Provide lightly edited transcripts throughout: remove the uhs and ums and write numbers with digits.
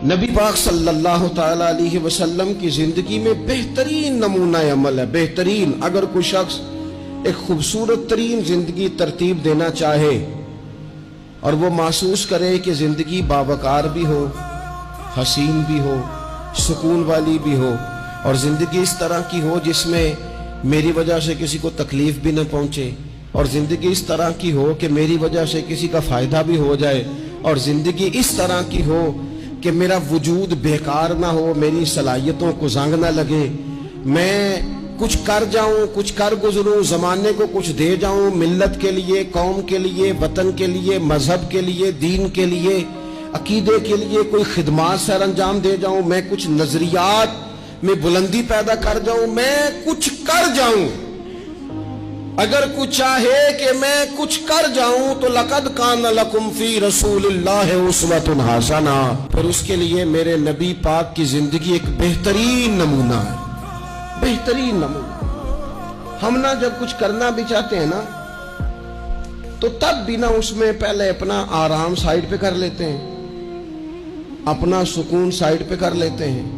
نبی پاک صلی اللہ تعالی علیہ وسلم کی زندگی میں بہترین نمونہ عمل ہے. بہترین. اگر کوئی شخص ایک خوبصورت ترین زندگی ترتیب دینا چاہے اور وہ محسوس کرے کہ زندگی باوقار بھی ہو، حسین بھی ہو، سکون والی بھی ہو، اور زندگی اس طرح کی ہو جس میں میری وجہ سے کسی کو تکلیف بھی نہ پہنچے، اور زندگی اس طرح کی ہو کہ میری وجہ سے کسی کا فائدہ بھی ہو جائے، اور زندگی اس طرح کی ہو کہ میرا وجود بیکار نہ ہو، میری صلاحیتوں کو زنگ نہ لگے، میں کچھ کر جاؤں، کچھ کر گزروں، زمانے کو کچھ دے جاؤں، ملت کے لیے، قوم کے لیے، وطن کے لیے، مذہب کے لیے، دین کے لیے، عقیدے کے لیے کوئی خدمات سر انجام دے جاؤں، میں کچھ نظریات میں بلندی پیدا کر جاؤں، میں کچھ کر جاؤں. اگر کوئی چاہے کہ میں کچھ کر جاؤں تو لقد کان لکم فی رسول اللہ اسوۃ حسنہ، پھر اس کے لیے میرے نبی پاک کی زندگی ایک بہترین نمونہ ہے. بہترین نمونہ. ہم نہ جب کچھ کرنا بھی چاہتے ہیں نا تو تب بھی نہ اس میں پہلے اپنا آرام سائیڈ پہ کر لیتے ہیں، اپنا سکون سائیڈ پہ کر لیتے ہیں،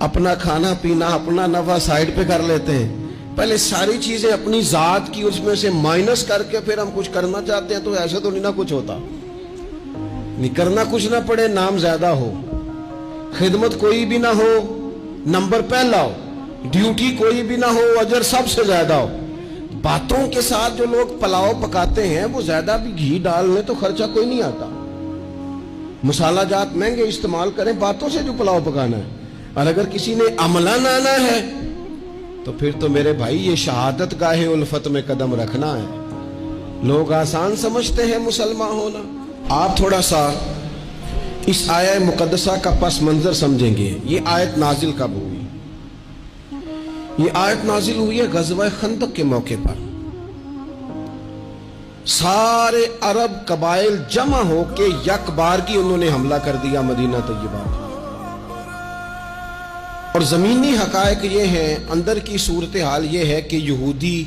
اپنا کھانا پینا، اپنا نفع سائیڈ پہ کر لیتے ہیں. پہلے ساری چیزیں اپنی ذات کی اس میں سے مائنس کر کے پھر ہم کچھ کرنا چاہتے ہیں. تو ایسا تو نہیں نہ کچھ ہوتا، نہیں کرنا کچھ نہ پڑے، نام زیادہ ہو، خدمت کوئی بھی نہ ہو، نمبر پہلا ہو، ڈیوٹی کوئی بھی نہ ہو، اجر سب سے زیادہ ہو. باتوں کے ساتھ جو لوگ پلاؤ پکاتے ہیں وہ زیادہ بھی گھی ڈال لیں تو خرچہ کوئی نہیں آتا. مسالہ جات مہنگے استعمال کریں، باتوں سے جو پلاؤ پکانا ہے. اور اگر کسی نے عملہ آنا ہے تو پھر تو میرے بھائی یہ شہادت گاہ الفت میں قدم رکھنا ہے. لوگ آسان سمجھتے ہیں مسلمان ہونا. آپ تھوڑا سا اس آیہ مقدسہ کا پس منظر سمجھیں گے. یہ آیت نازل کب ہوئی؟ یہ آیت نازل ہوئی ہے غزوہ خندق کے موقع پر. سارے عرب قبائل جمع ہو کے یک بار کی انہوں نے حملہ کر دیا مدینہ طیبہ. اور زمینی حقائق یہ ہیں، اندر کی صورتحال یہ ہے کہ یہودی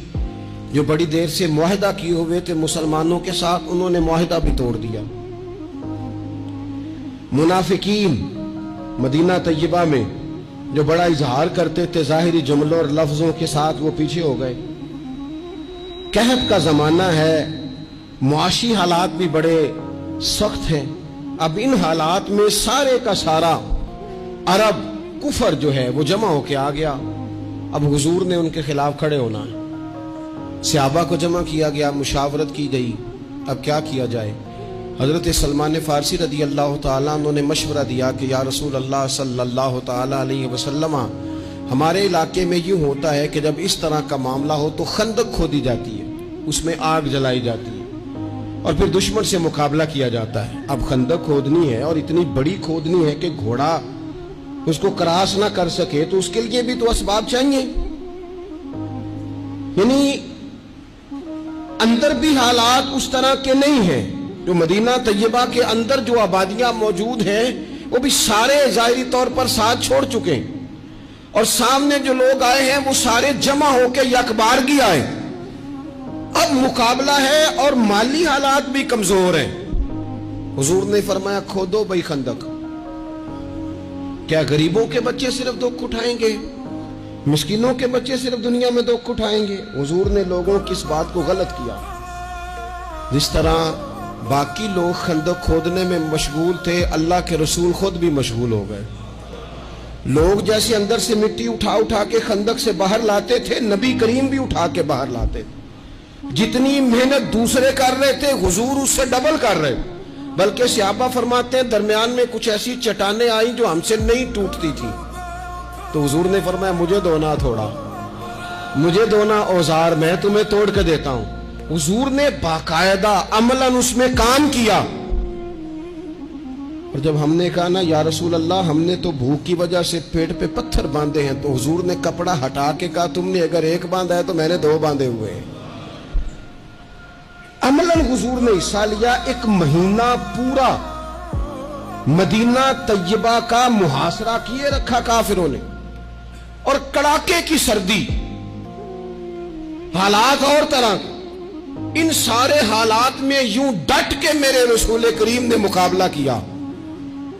جو بڑی دیر سے معاہدہ کیے ہوئے تھے مسلمانوں کے ساتھ، انہوں نے معاہدہ بھی توڑ دیا. منافقین مدینہ طیبہ میں جو بڑا اظہار کرتے تھے ظاہری جملوں اور لفظوں کے ساتھ، وہ پیچھے ہو گئے. قحط کا زمانہ ہے، معاشی حالات بھی بڑے سخت ہیں. اب ان حالات میں سارے کا سارا عرب کفر جو ہے وہ جمع ہو کے آ گیا. اب حضور نے ان کے خلاف کھڑے ہونا ہے. صحابہ کو جمع کیا گیا، مشاورت کی گئی اب کیا کیا جائے. حضرت سلمان فارسی رضی اللہ تعالیٰ عنہ نے مشورہ دیا کہ یا رسول اللہ صلی اللہ تعالیٰ علیہ وسلم، ہمارے علاقے میں یوں ہوتا ہے کہ جب اس طرح کا معاملہ ہو تو خندق کھودی جاتی ہے، اس میں آگ جلائی جاتی ہے اور پھر دشمن سے مقابلہ کیا جاتا ہے. اب خندق کھودنی ہے اور اتنی بڑی کھودنی ہے کہ گھوڑا اس کو کراس نہ کر سکے، تو اس کے لیے بھی تو اسباب چاہیے. یعنی اندر بھی حالات اس طرح کے نہیں ہیں. جو مدینہ طیبہ کے اندر جو آبادیاں موجود ہیں وہ بھی سارے ظاہری طور پر ساتھ چھوڑ چکے ہیں، اور سامنے جو لوگ آئے ہیں وہ سارے جمع ہو کے یکبارگی آئے. اب مقابلہ ہے اور مالی حالات بھی کمزور ہیں. حضور نے فرمایا کھودو بھائی خندق. کیا غریبوں کے بچے صرف دکھ اٹھائیں گے؟ مسکینوں کے بچے صرف دنیا میں دکھ اٹھائیں گے؟ حضور نے لوگوں کی اس بات کو غلط کیا. جس طرح باقی لوگ خندق کھودنے میں مشغول تھے، اللہ کے رسول خود بھی مشغول ہو گئے. لوگ جیسے اندر سے مٹی اٹھا اٹھا کے خندق سے باہر لاتے تھے، نبی کریم بھی اٹھا کے باہر لاتے تھے. جتنی محنت دوسرے کر رہے تھے حضور اس سے ڈبل کر رہے. بلکہ صحابہ فرماتے ہیں درمیان میں کچھ ایسی چٹانیں آئیں جو ہم سے نہیں ٹوٹتی تھی، تو حضور نے فرمایا مجھے دونا تھوڑا، مجھے دونا اوزار، میں تمہیں توڑ کے دیتا ہوں. حضور نے باقاعدہ عملاً اس میں کام کیا. اور جب ہم نے کہا نا یا رسول اللہ ہم نے تو بھوک کی وجہ سے پیٹ پہ پتھر باندھے ہیں، تو حضور نے کپڑا ہٹا کے کہا تم نے اگر ایک باندھا ہے تو میں نے دو باندھے ہوئے ہیں. عملاً حضور نے حصہ لیا. ایک مہینہ پورا مدینہ طیبہ کا محاصرہ کیے رکھا کافروں نے، اور کڑاکے کی سردی، حالات اور طرح. ان سارے حالات میں یوں ڈٹ کے میرے رسول کریم نے مقابلہ کیا.